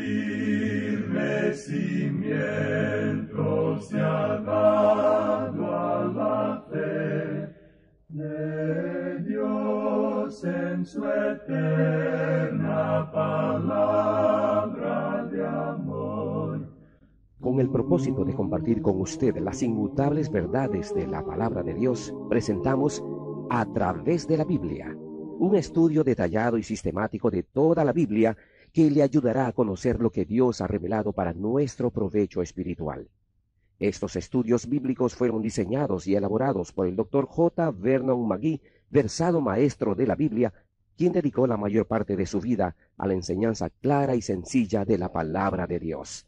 firme cimiento se ha dado a la fe de Dios en su eterna palabra de amor. Con el propósito de compartir con usted las inmutables verdades de la palabra de Dios, presentamos A Través de la Biblia, un estudio detallado y sistemático de toda la Biblia que le ayudará a conocer lo que Dios ha revelado para nuestro provecho espiritual. Estos estudios bíblicos fueron diseñados y elaborados por el Dr. J. Vernon McGee, versado maestro de la Biblia, quien dedicó la mayor parte de su vida a la enseñanza clara y sencilla de la palabra de Dios.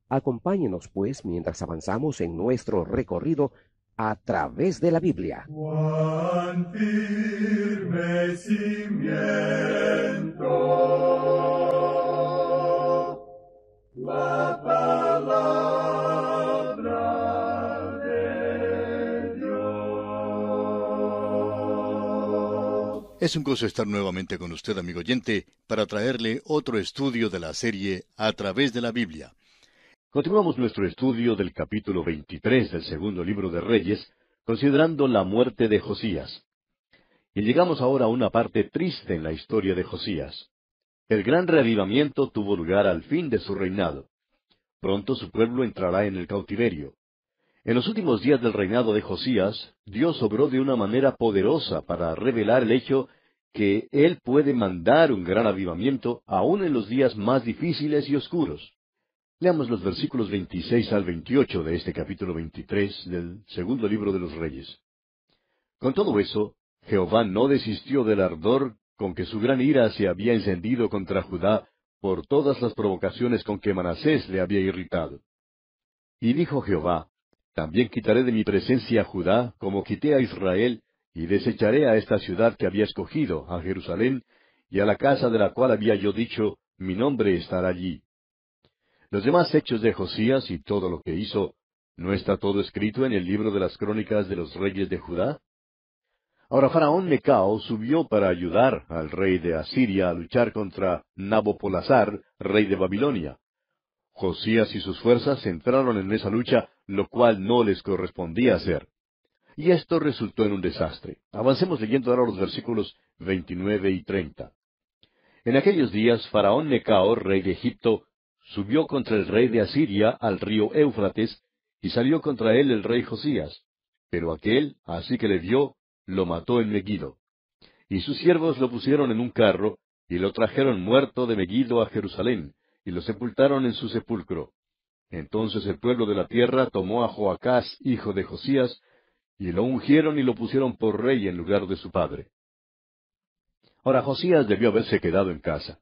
Acompáñenos, pues, mientras avanzamos en nuestro recorrido a través de la Biblia. Cuán firme cimiento la palabra de Dios. Es un gozo estar nuevamente con usted, amigo oyente, para traerle otro estudio de la serie A Través de la Biblia. Continuamos nuestro estudio del capítulo 23 del segundo libro de Reyes, considerando la muerte de Josías. Y llegamos ahora a una parte triste en la historia de Josías. El gran reavivamiento tuvo lugar al fin de su reinado. Pronto su pueblo entrará en el cautiverio. En los últimos días del reinado de Josías, Dios obró de una manera poderosa para revelar el hecho que Él puede mandar un gran avivamiento aún en los días más difíciles y oscuros. Leamos los versículos 26 al 28 de este capítulo 23 del segundo libro de los Reyes. Con todo eso, Jehová no desistió del ardor con que su gran ira se había encendido contra Judá por todas las provocaciones con que Manasés le había irritado. Y dijo Jehová, también quitaré de mi presencia a Judá, como quité a Israel, y desecharé a esta ciudad que había escogido, a Jerusalén, y a la casa de la cual había yo dicho, mi nombre estará allí. Los demás hechos de Josías y todo lo que hizo, ¿no está todo escrito en el libro de las crónicas de los reyes de Judá? Ahora Faraón Necao subió para ayudar al rey de Asiria a luchar contra Nabopolassar, rey de Babilonia. Josías y sus fuerzas entraron en esa lucha, lo cual no les correspondía hacer. Y esto resultó en un desastre. Avancemos leyendo ahora los versículos 29 y 30. En aquellos días Faraón Necao, rey de Egipto, subió contra el rey de Asiria al río Éufrates, y salió contra él el rey Josías. Pero aquél, así que le vio, lo mató en Megiddo. Y sus siervos lo pusieron en un carro, y lo trajeron muerto de Megiddo a Jerusalén, y lo sepultaron en su sepulcro. Entonces el pueblo de la tierra tomó a Joacás, hijo de Josías, y lo ungieron y lo pusieron por rey en lugar de su padre. Ahora Josías debió haberse quedado en casa.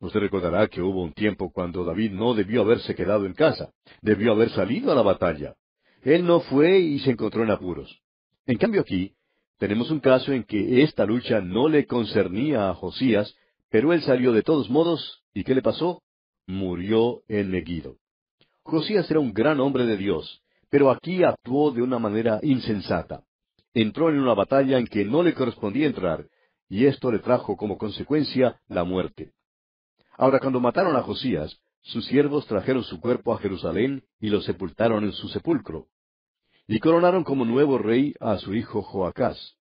Usted recordará que hubo un tiempo cuando David no debió haberse quedado en casa. Debió haber salido a la batalla. Él no fue y se encontró en apuros. En cambio aquí, tenemos un caso en que esta lucha no le concernía a Josías, pero él salió de todos modos, ¿y qué le pasó? Murió en Megiddo. Josías era un gran hombre de Dios, pero aquí actuó de una manera insensata. Entró en una batalla en que no le correspondía entrar, y esto le trajo como consecuencia la muerte. Ahora, cuando mataron a Josías, sus siervos trajeron su cuerpo a Jerusalén y lo sepultaron en su sepulcro. Y coronaron como nuevo rey a su hijo Joacás.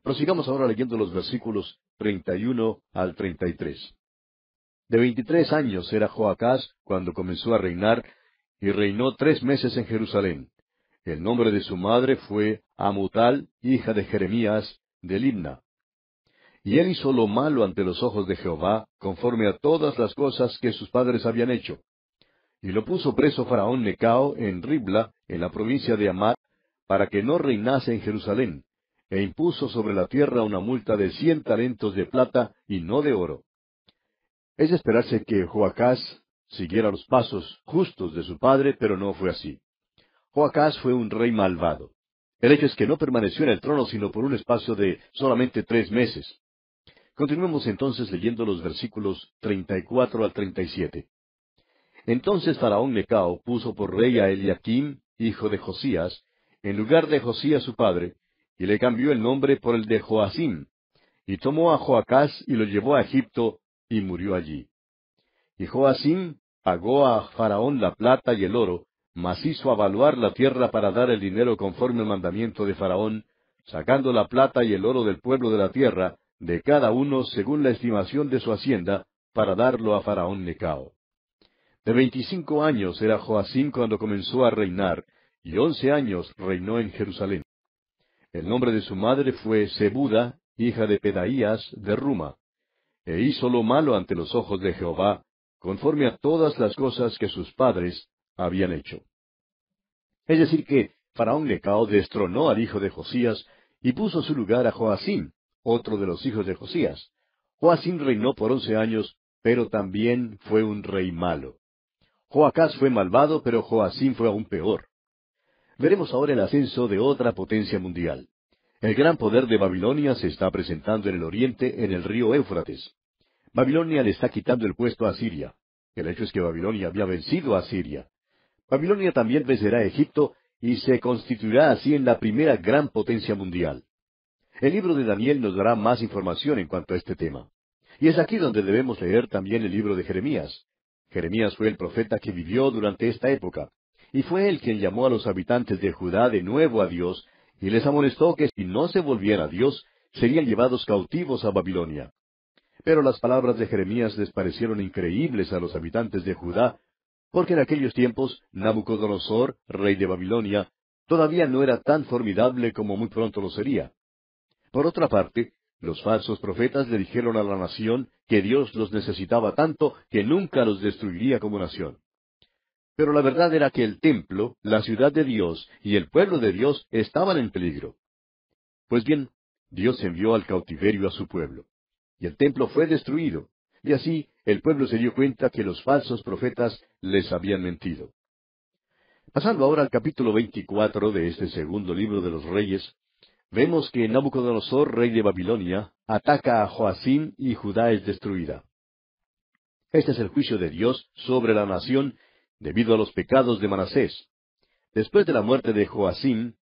Prosigamos ahora leyendo los versículos 31 al 33. De 23 años era Joacás cuando comenzó a reinar, y reinó 3 meses en Jerusalén. El nombre de su madre fue Amutal, hija de Jeremías, de Libna. Y él hizo lo malo ante los ojos de Jehová, conforme a todas las cosas que sus padres habían hecho. Y lo puso preso Faraón Necao en Ribla, en la provincia de Hamat, para que no reinase en Jerusalén, e impuso sobre la tierra una multa de 100 talentos de plata y no de oro. Es de esperarse que Joacás siguiera los pasos justos de su padre, pero no fue así. Joacás fue un rey malvado. El hecho es que no permaneció en el trono sino por un espacio de solamente 3 meses. Continuemos entonces leyendo los versículos 34 al 37. Entonces Faraón Necao puso por rey a Eliaquim, hijo de Josías, en lugar de Josías su padre, y le cambió el nombre por el de Joacim, y tomó a Joacás y lo llevó a Egipto, y murió allí. Y Joacim pagó a Faraón la plata y el oro, mas hizo avaluar la tierra para dar el dinero conforme al mandamiento de Faraón, sacando la plata y el oro del pueblo de la tierra, de cada uno según la estimación de su hacienda, para darlo a Faraón Necao. De 25 años era Joacim cuando comenzó a reinar, y 11 años reinó en Jerusalén. El nombre de su madre fue Zebuda, hija de Pedaías de Ruma. E hizo lo malo ante los ojos de Jehová, conforme a todas las cosas que sus padres habían hecho. Es decir que Faraón Necao destronó al hijo de Josías y puso en su lugar a Joacim, otro de los hijos de Josías. Joacim reinó por 11 años, pero también fue un rey malo. Joacás fue malvado, pero Joacim fue aún peor. Veremos ahora el ascenso de otra potencia mundial. El gran poder de Babilonia se está presentando en el oriente, en el río Éufrates. Babilonia le está quitando el puesto a Siria. El hecho es que Babilonia había vencido a Siria. Babilonia también vencerá a Egipto y se constituirá así en la primera gran potencia mundial. El libro de Daniel nos dará más información en cuanto a este tema. Y es aquí donde debemos leer también el libro de Jeremías. Jeremías fue el profeta que vivió durante esta época, y fue él quien llamó a los habitantes de Judá de nuevo a Dios, y les amonestó que si no se volvían a Dios, serían llevados cautivos a Babilonia. Pero las palabras de Jeremías les parecieron increíbles a los habitantes de Judá, porque en aquellos tiempos Nabucodonosor, rey de Babilonia, todavía no era tan formidable como muy pronto lo sería. Por otra parte, los falsos profetas le dijeron a la nación que Dios los necesitaba tanto que nunca los destruiría como nación. Pero la verdad era que el templo, la ciudad de Dios y el pueblo de Dios estaban en peligro. Pues bien, Dios envió al cautiverio a su pueblo, y el templo fue destruido, y así el pueblo se dio cuenta que los falsos profetas les habían mentido. Pasando ahora al capítulo 24 de este segundo libro de los Reyes, vemos que Nabucodonosor, rey de Babilonia, ataca a Joacim y Judá es destruida. Este es el juicio de Dios sobre la nación debido a los pecados de Manasés. Después de la muerte de Joacim,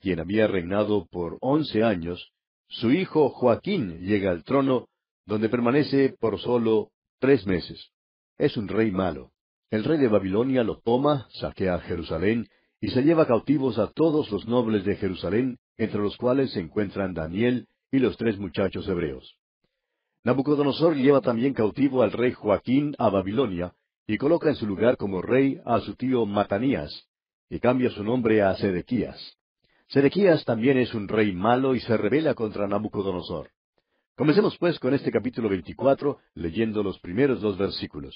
quien había reinado por 11 años, su hijo Joaquín llega al trono, donde permanece por solo 3 meses. Es un rey malo. El rey de Babilonia lo toma, saquea a Jerusalén, y se lleva cautivos a todos los nobles de Jerusalén, entre los cuales se encuentran Daniel y los 3 muchachos hebreos. Nabucodonosor lleva también cautivo al rey Joaquín a Babilonia, y coloca en su lugar como rey a su tío Matanías, y cambia su nombre a Sedequías. Sedequías también es un rey malo y se rebela contra Nabucodonosor. Comencemos pues con este capítulo 24, leyendo los primeros 2 versículos.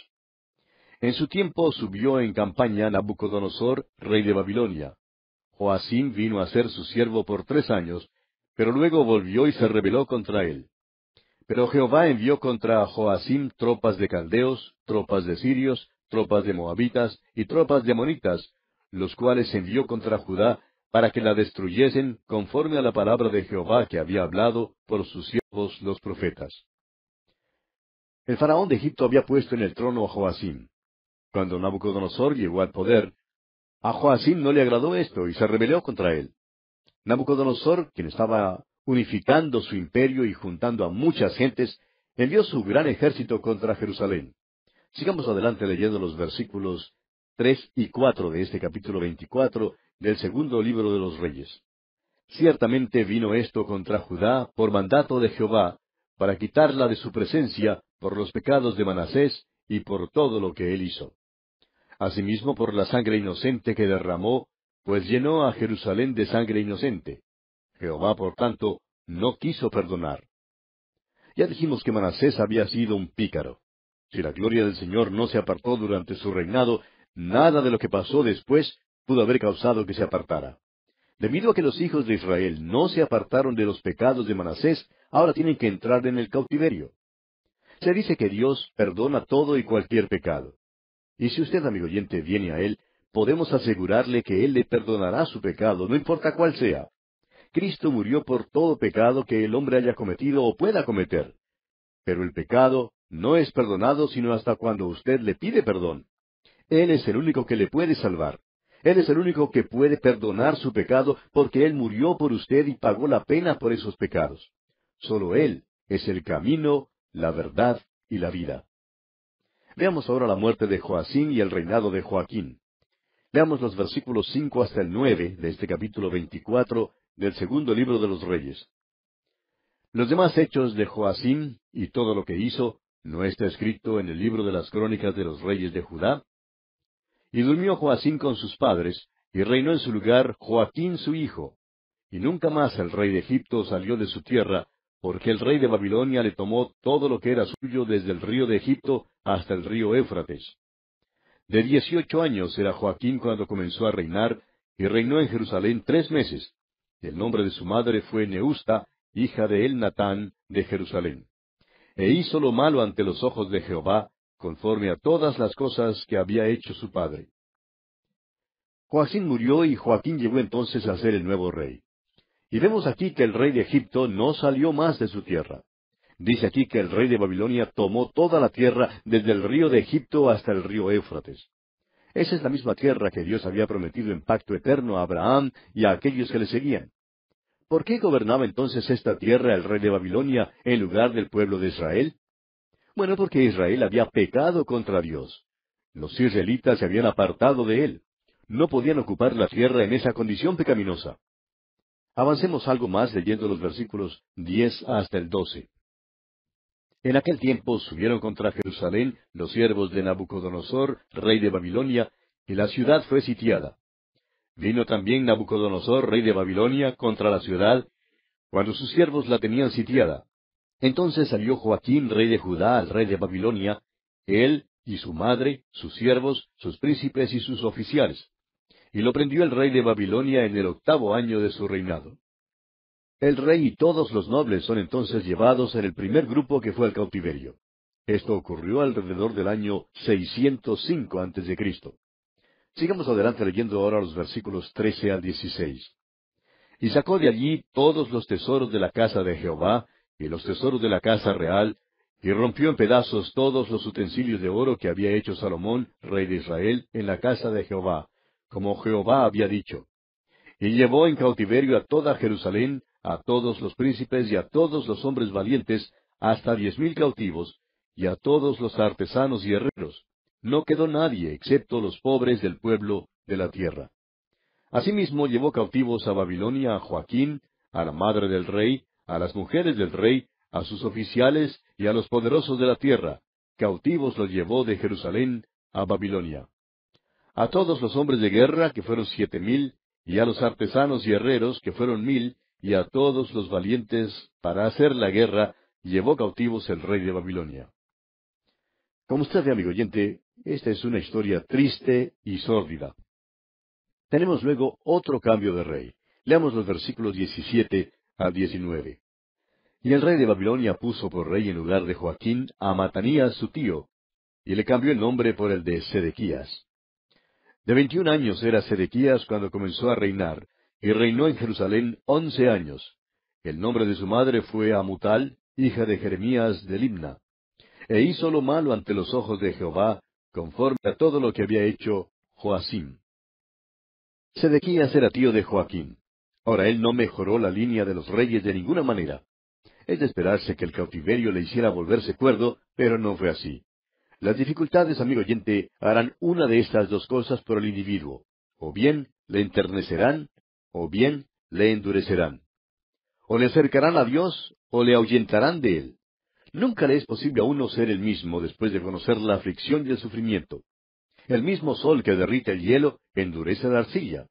En su tiempo subió en campaña Nabucodonosor, rey de Babilonia. Joacim vino a ser su siervo por 3 años, pero luego volvió y se rebeló contra él. Pero Jehová envió contra Joacim tropas de caldeos, tropas de sirios, tropas de moabitas y tropas de amonitas, los cuales envió contra Judá para que la destruyesen conforme a la palabra de Jehová que había hablado por sus siervos los profetas. El faraón de Egipto había puesto en el trono a Joacim. Cuando Nabucodonosor llegó al poder, a Joacim no le agradó esto y se rebeló contra él. Nabucodonosor, quien estaba unificando su imperio y juntando a muchas gentes, envió su gran ejército contra Jerusalén. Sigamos adelante leyendo los versículos 3 y 4 de este capítulo 24 del segundo libro de los Reyes. Ciertamente vino esto contra Judá por mandato de Jehová, para quitarla de su presencia por los pecados de Manasés y por todo lo que él hizo. Asimismo por la sangre inocente que derramó, pues llenó a Jerusalén de sangre inocente. Jehová, por tanto, no quiso perdonar. Ya dijimos que Manasés había sido un pícaro. Si la gloria del Señor no se apartó durante su reinado, nada de lo que pasó después pudo haber causado que se apartara. Debido a que los hijos de Israel no se apartaron de los pecados de Manasés, ahora tienen que entrar en el cautiverio. Se dice que Dios perdona todo y cualquier pecado. Y si usted, amigo oyente, viene a Él, podemos asegurarle que Él le perdonará su pecado, no importa cuál sea. Cristo murió por todo pecado que el hombre haya cometido o pueda cometer. Pero el pecado no es perdonado sino hasta cuando usted le pide perdón. Él es el único que le puede salvar. Él es el único que puede perdonar su pecado porque Él murió por usted y pagó la pena por esos pecados. Solo Él es el camino, la verdad y la vida. Veamos ahora la muerte de Joacim y el reinado de Joaquín. Leamos los versículos 5 hasta el 9 de este capítulo 24 del segundo libro de los Reyes. Los demás hechos de Joacim y todo lo que hizo, ¿no está escrito en el libro de las crónicas de los reyes de Judá? Y durmió Joacim con sus padres, y reinó en su lugar Joaquín su hijo. Y nunca más el rey de Egipto salió de su tierra, porque el rey de Babilonia le tomó todo lo que era suyo desde el río de Egipto hasta el río Éufrates. De 18 años era Joaquín cuando comenzó a reinar, y reinó en Jerusalén 3 meses. El nombre de su madre fue Neusta, hija de Elnatán, de Jerusalén. E hizo lo malo ante los ojos de Jehová, conforme a todas las cosas que había hecho su padre. Joacim murió y Joaquín llegó entonces a ser el nuevo rey. Y vemos aquí que el rey de Egipto no salió más de su tierra. Dice aquí que el rey de Babilonia tomó toda la tierra desde el río de Egipto hasta el río Éufrates. Esa es la misma tierra que Dios había prometido en pacto eterno a Abraham y a aquellos que le seguían. ¿Por qué gobernaba entonces esta tierra el rey de Babilonia en lugar del pueblo de Israel? Bueno, porque Israel había pecado contra Dios. Los israelitas se habían apartado de él. No podían ocupar la tierra en esa condición pecaminosa. Avancemos algo más leyendo los versículos 10 hasta el 12. En aquel tiempo subieron contra Jerusalén los siervos de Nabucodonosor, rey de Babilonia, y la ciudad fue sitiada. Vino también Nabucodonosor, rey de Babilonia, contra la ciudad, cuando sus siervos la tenían sitiada. Entonces salió Joaquín, rey de Judá, al rey de Babilonia, él y su madre, sus siervos, sus príncipes y sus oficiales. Y lo prendió el rey de Babilonia en el 8º año de su reinado. El rey y todos los nobles son entonces llevados en el primer grupo que fue al cautiverio. Esto ocurrió alrededor del año 605 a.C. Sigamos adelante leyendo ahora los versículos 13 al 16. Y sacó de allí todos los tesoros de la casa de Jehová, y los tesoros de la casa real, y rompió en pedazos todos los utensilios de oro que había hecho Salomón, rey de Israel, en la casa de Jehová, como Jehová había dicho. Y llevó en cautiverio a toda Jerusalén, a todos los príncipes y a todos los hombres valientes, hasta 10,000 cautivos, y a todos los artesanos y herreros. No quedó nadie, excepto los pobres del pueblo de la tierra. Asimismo llevó cautivos a Babilonia a Joaquín, a la madre del rey, a las mujeres del rey, a sus oficiales y a los poderosos de la tierra. Cautivos los llevó de Jerusalén a Babilonia. A todos los hombres de guerra, que fueron 7,000, y a los artesanos y herreros, que fueron 1,000, y a todos los valientes para hacer la guerra, llevó cautivos el rey de Babilonia. Como usted ve, amigo oyente, esta es una historia triste y sórdida. Tenemos luego otro cambio de rey. Leamos los versículos 17 al 19. Y el rey de Babilonia puso por rey en lugar de Joaquín a Matanías su tío, y le cambió el nombre por el de Sedequías. De 21 años era Sedequías cuando comenzó a reinar, y reinó en Jerusalén 11 años. El nombre de su madre fue Amutal, hija de Jeremías de Libna. E hizo lo malo ante los ojos de Jehová, conforme a todo lo que había hecho Joacim. Sedequías era tío de Joaquín. Ahora él no mejoró la línea de los reyes de ninguna manera. Es de esperarse que el cautiverio le hiciera volverse cuerdo, pero no fue así. Las dificultades, amigo oyente, harán una de estas dos cosas por el individuo. O bien le enternecerán, o bien le endurecerán. O le acercarán a Dios, o le ahuyentarán de él. Nunca le es posible a uno ser el mismo después de conocer la aflicción y el sufrimiento. El mismo sol que derrite el hielo endurece la arcilla.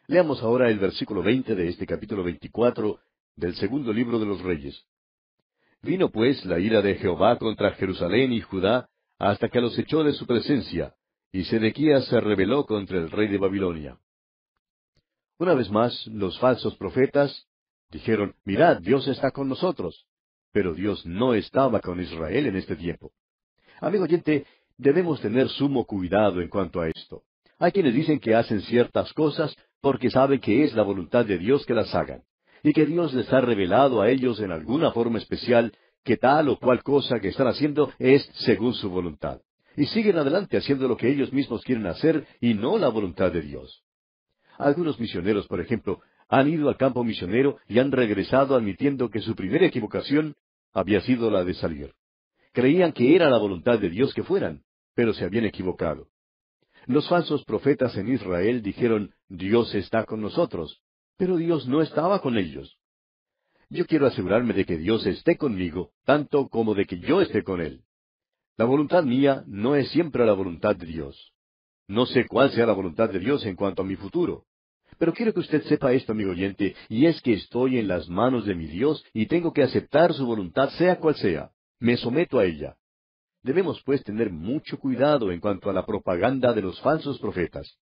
Leamos ahora el versículo 20 de este capítulo 24 del segundo libro de los Reyes. Vino pues la ira de Jehová contra Jerusalén y Judá, hasta que los echó de su presencia, y Sedequías se rebeló contra el rey de Babilonia. Una vez más, los falsos profetas dijeron, mirad, Dios está con nosotros. Pero Dios no estaba con Israel en este tiempo. Amigo oyente, debemos tener sumo cuidado en cuanto a esto. Hay quienes dicen que hacen ciertas cosas porque saben que es la voluntad de Dios que las hagan, y que Dios les ha revelado a ellos en alguna forma especial que tal o cual cosa que están haciendo es según su voluntad. Y siguen adelante haciendo lo que ellos mismos quieren hacer y no la voluntad de Dios. Algunos misioneros, por ejemplo, han ido al campo misionero y han regresado admitiendo que su primera equivocación había sido la de salir. Creían que era la voluntad de Dios que fueran, pero se habían equivocado. Los falsos profetas en Israel dijeron, Dios está con nosotros, pero Dios no estaba con ellos. Yo quiero asegurarme de que Dios esté conmigo, tanto como de que yo esté con Él. La voluntad mía no es siempre la voluntad de Dios. No sé cuál sea la voluntad de Dios en cuanto a mi futuro. Pero quiero que usted sepa esto, amigo oyente, y es que estoy en las manos de mi Dios y tengo que aceptar su voluntad, sea cual sea. Me someto a ella. Debemos, pues, tener mucho cuidado en cuanto a la propaganda de los falsos profetas.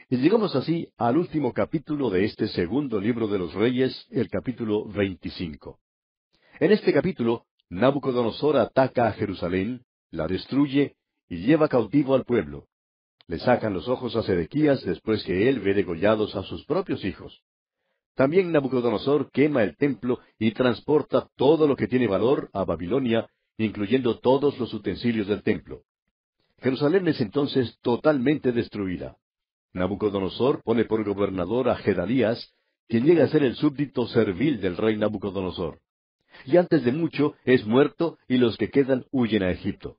Y llegamos así al último capítulo de este segundo libro de los Reyes, el capítulo 25. En este capítulo, Nabucodonosor ataca a Jerusalén, la destruye y lleva cautivo al pueblo. Le sacan los ojos a Sedequías después que él ve degollados a sus propios hijos. También Nabucodonosor quema el templo y transporta todo lo que tiene valor a Babilonia, incluyendo todos los utensilios del templo. Jerusalén es entonces totalmente destruida. Nabucodonosor pone por gobernador a Gedalías, quien llega a ser el súbdito servil del rey Nabucodonosor. Y antes de mucho es muerto y los que quedan huyen a Egipto.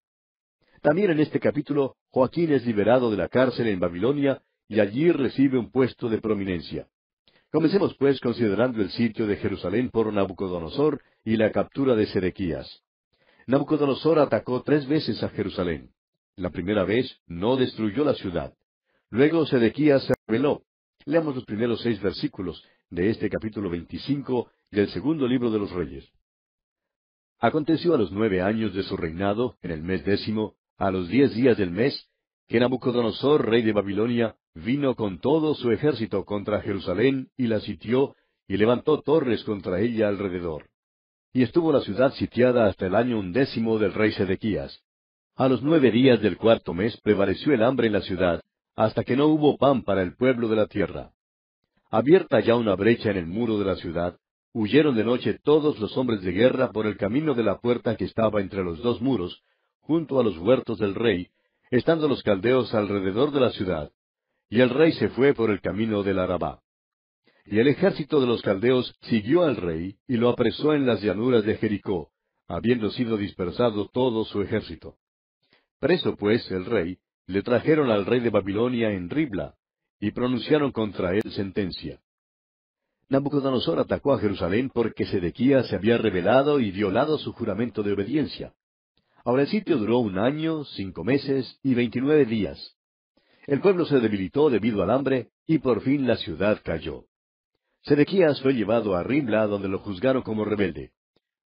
También en este capítulo, Joaquín es liberado de la cárcel en Babilonia y allí recibe un puesto de prominencia. Comencemos pues considerando el sitio de Jerusalén por Nabucodonosor y la captura de Sedequías. Nabucodonosor atacó 3 veces a Jerusalén. La primera vez no destruyó la ciudad. Luego Sedequías se rebeló. Leamos los primeros 6 versículos de este capítulo 25 del segundo libro de los Reyes. Aconteció a los 9 años de su reinado, en el mes 10, a los 10 días del mes, que Nabucodonosor, rey de Babilonia, vino con todo su ejército contra Jerusalén y la sitió, y levantó torres contra ella alrededor. Y estuvo la ciudad sitiada hasta el año 11 del rey Sedequías. A los 9 días del 4º mes prevaleció el hambre en la ciudad, hasta que no hubo pan para el pueblo de la tierra. Abierta ya una brecha en el muro de la ciudad, huyeron de noche todos los hombres de guerra por el camino de la puerta que estaba entre los 2 muros, junto a los huertos del rey, estando los caldeos alrededor de la ciudad, y el rey se fue por el camino del Arabá. Y el ejército de los caldeos siguió al rey y lo apresó en las llanuras de Jericó, habiendo sido dispersado todo su ejército. Preso pues el rey, le trajeron al rey de Babilonia en Ribla, y pronunciaron contra él sentencia. Nabucodonosor atacó a Jerusalén porque Sedequías se había rebelado y violado su juramento de obediencia. Ahora el sitio duró 1 año, 5 meses y 29 días. El pueblo se debilitó debido al hambre, y por fin la ciudad cayó. Sedequías fue llevado a Ribla, donde lo juzgaron como rebelde.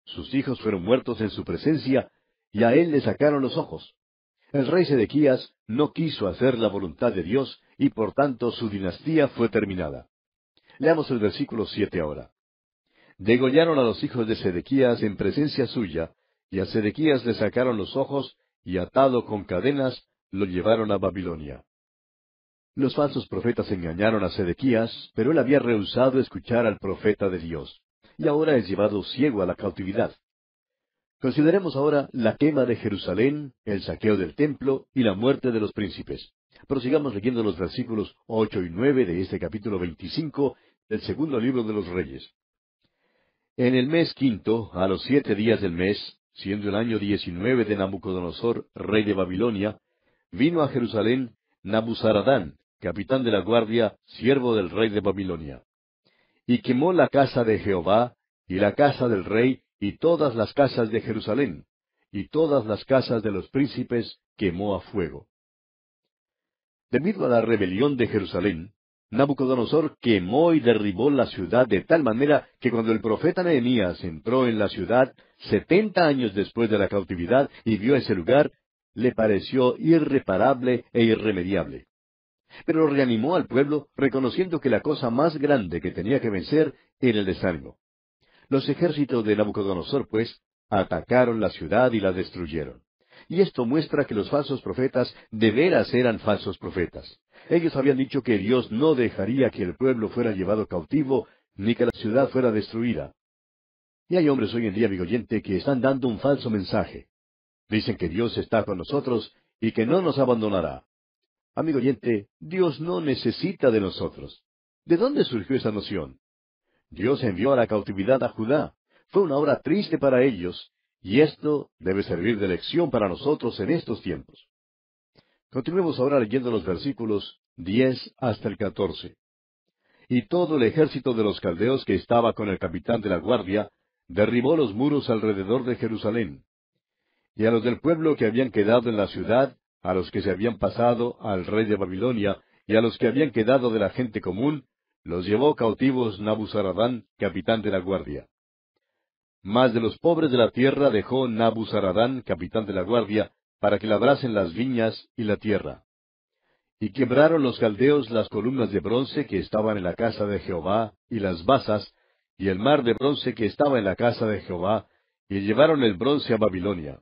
Sus hijos fueron muertos en su presencia, y a él le sacaron los ojos. El rey Sedequías no quiso hacer la voluntad de Dios, y por tanto su dinastía fue terminada. Leamos el versículo 7 ahora. Degollaron a los hijos de Sedequías en presencia suya, y a Sedequías le sacaron los ojos, y atado con cadenas, lo llevaron a Babilonia. Los falsos profetas engañaron a Sedequías, pero él había rehusado escuchar al profeta de Dios, y ahora es llevado ciego a la cautividad. Consideremos ahora la quema de Jerusalén, el saqueo del templo y la muerte de los príncipes. Prosigamos leyendo los versículos 8 y 9 de este capítulo 25 del segundo libro de los Reyes. En el mes 5, a los 7 días del mes, siendo el año 19 de Nabucodonosor, rey de Babilonia, vino a Jerusalén Nabuzaradán, capitán de la guardia, siervo del rey de Babilonia. Y quemó la casa de Jehová, y la casa del rey, y todas las casas de Jerusalén, y todas las casas de los príncipes quemó a fuego. Debido a la rebelión de Jerusalén, Nabucodonosor quemó y derribó la ciudad de tal manera que cuando el profeta Nehemías entró en la ciudad 70 años después de la cautividad y vio ese lugar, le pareció irreparable e irremediable. Pero reanimó al pueblo reconociendo que la cosa más grande que tenía que vencer era el desánimo. Los ejércitos de Nabucodonosor, pues, atacaron la ciudad y la destruyeron. Y esto muestra que los falsos profetas de veras eran falsos profetas. Ellos habían dicho que Dios no dejaría que el pueblo fuera llevado cautivo, ni que la ciudad fuera destruida. Y hay hombres hoy en día, amigo oyente, que están dando un falso mensaje. Dicen que Dios está con nosotros y que no nos abandonará. Amigo oyente, Dios no necesita de nosotros. ¿De dónde surgió esa noción? Dios envió a la cautividad a Judá. Fue una hora triste para ellos, y esto debe servir de lección para nosotros en estos tiempos. Continuemos ahora leyendo los versículos 10 hasta el 14. Y todo el ejército de los caldeos que estaba con el capitán de la guardia derribó los muros alrededor de Jerusalén. Y a los del pueblo que habían quedado en la ciudad, a los que se habían pasado al rey de Babilonia, y a los que habían quedado de la gente común, los llevó cautivos Nabuzaradán, capitán de la guardia. Mas de los pobres de la tierra dejó Nabuzaradán, capitán de la guardia, para que labrasen las viñas y la tierra. Y quebraron los caldeos las columnas de bronce que estaban en la casa de Jehová, y las basas, y el mar de bronce que estaba en la casa de Jehová, y llevaron el bronce a Babilonia.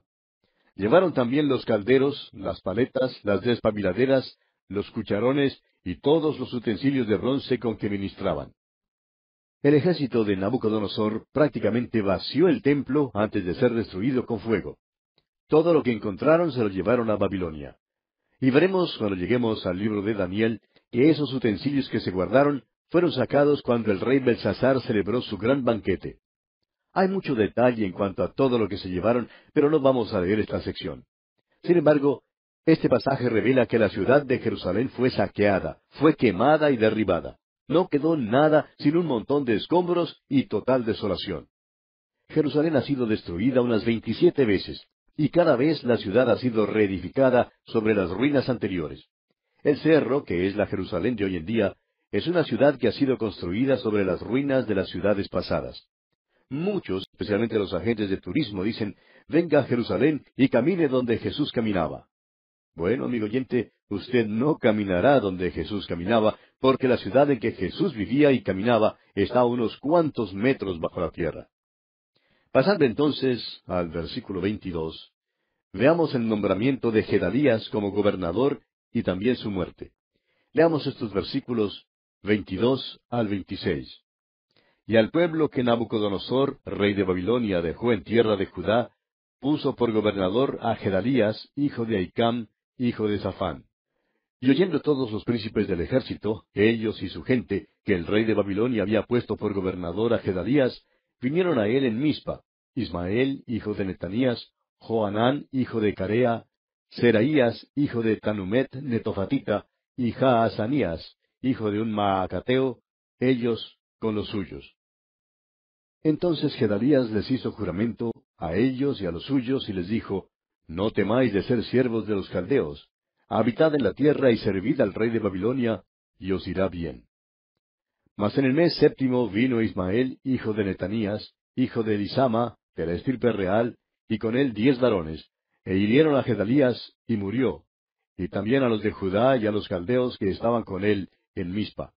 Llevaron también los calderos, las paletas, las despabiladeras, los cucharones, y todos los utensilios de bronce con que ministraban. El ejército de Nabucodonosor prácticamente vació el templo antes de ser destruido con fuego. Todo lo que encontraron se lo llevaron a Babilonia. Y veremos cuando lleguemos al libro de Daniel que esos utensilios que se guardaron fueron sacados cuando el rey Belsasar celebró su gran banquete. Hay mucho detalle en cuanto a todo lo que se llevaron, pero no vamos a leer esta sección. Sin embargo, este pasaje revela que la ciudad de Jerusalén fue saqueada, fue quemada y derribada. No quedó nada sin un montón de escombros y total desolación. Jerusalén ha sido destruida unas 27 veces, y cada vez la ciudad ha sido reedificada sobre las ruinas anteriores. El cerro, que es la Jerusalén de hoy en día, es una ciudad que ha sido construida sobre las ruinas de las ciudades pasadas. Muchos, especialmente los agentes de turismo, dicen, venga a Jerusalén y camine donde Jesús caminaba. Bueno, amigo oyente, usted no caminará donde Jesús caminaba, porque la ciudad en que Jesús vivía y caminaba está a unos cuantos metros bajo la tierra. Pasando entonces al versículo 22, veamos el nombramiento de Gedalías como gobernador y también su muerte. Leamos estos versículos 22 al 26. Y al pueblo que Nabucodonosor, rey de Babilonia, dejó en tierra de Judá, puso por gobernador a Gedalías, hijo de Ahicam, hijo de Safán. Y oyendo todos los príncipes del ejército, ellos y su gente, que el rey de Babilonia había puesto por gobernador a Gedalías, vinieron a él en Mizpa, Ismael, hijo de Netanías, Johanán, hijo de Carea, Seraías, hijo de Tanumet Netofatita, y Jaazanías, hijo de un Maacateo, ellos con los suyos. Entonces Gedalías les hizo juramento a ellos y a los suyos, y les dijo, no temáis de ser siervos de los caldeos, habitad en la tierra y servid al rey de Babilonia, y os irá bien. Mas en el mes séptimo vino Ismael, hijo de Netanías, hijo de Elisama, de la estirpe real, y con él 10 varones, e hirieron a Gedalías, y murió, y también a los de Judá y a los caldeos que estaban con él en Mizpa.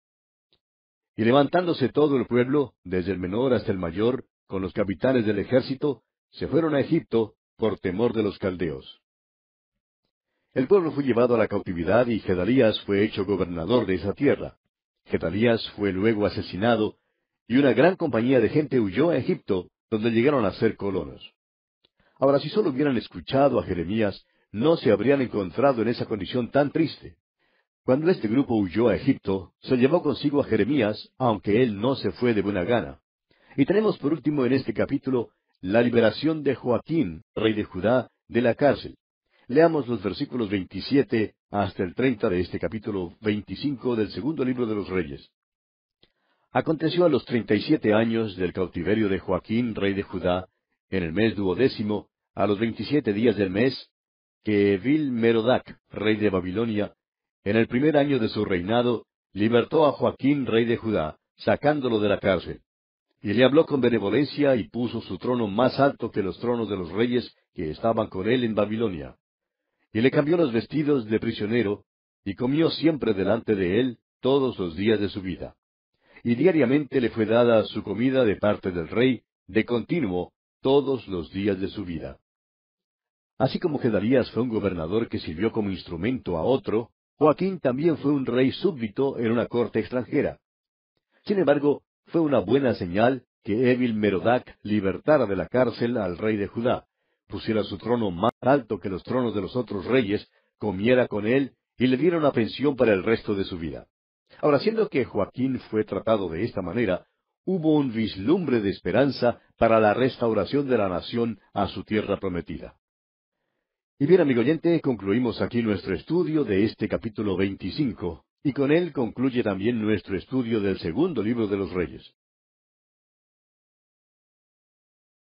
Y levantándose todo el pueblo, desde el menor hasta el mayor, con los capitanes del ejército, se fueron a Egipto por temor de los caldeos. El pueblo fue llevado a la cautividad y Gedalías fue hecho gobernador de esa tierra. Gedalías fue luego asesinado, y una gran compañía de gente huyó a Egipto, donde llegaron a ser colonos. Ahora, si solo hubieran escuchado a Jeremías, no se habrían encontrado en esa condición tan triste. Cuando este grupo huyó a Egipto, se llevó consigo a Jeremías, aunque él no se fue de buena gana. Y tenemos por último en este capítulo la liberación de Joaquín, rey de Judá, de la cárcel. Leamos los versículos 27 hasta el 30 de este capítulo 25 del segundo libro de los Reyes. Aconteció a los 37 años del cautiverio de Joaquín, rey de Judá, en el mes 12, a los 27 días del mes, que Evil-Merodac, rey de Babilonia, en el primer año de su reinado, libertó a Joaquín, rey de Judá, sacándolo de la cárcel. Y le habló con benevolencia y puso su trono más alto que los tronos de los reyes que estaban con él en Babilonia. Y le cambió los vestidos de prisionero, y comió siempre delante de él todos los días de su vida. Y diariamente le fue dada su comida de parte del rey, de continuo, todos los días de su vida. Así como Gedalías fue un gobernador que sirvió como instrumento a otro, Joaquín también fue un rey súbdito en una corte extranjera. Sin embargo, fue una buena señal que Evil-Merodac libertara de la cárcel al rey de Judá, pusiera su trono más alto que los tronos de los otros reyes, comiera con él y le diera una pensión para el resto de su vida. Ahora, siendo que Joaquín fue tratado de esta manera, hubo un vislumbre de esperanza para la restauración de la nación a su tierra prometida. Y bien, amigo oyente, concluimos aquí nuestro estudio de este capítulo 25, y con él concluye también nuestro estudio del segundo libro de los Reyes.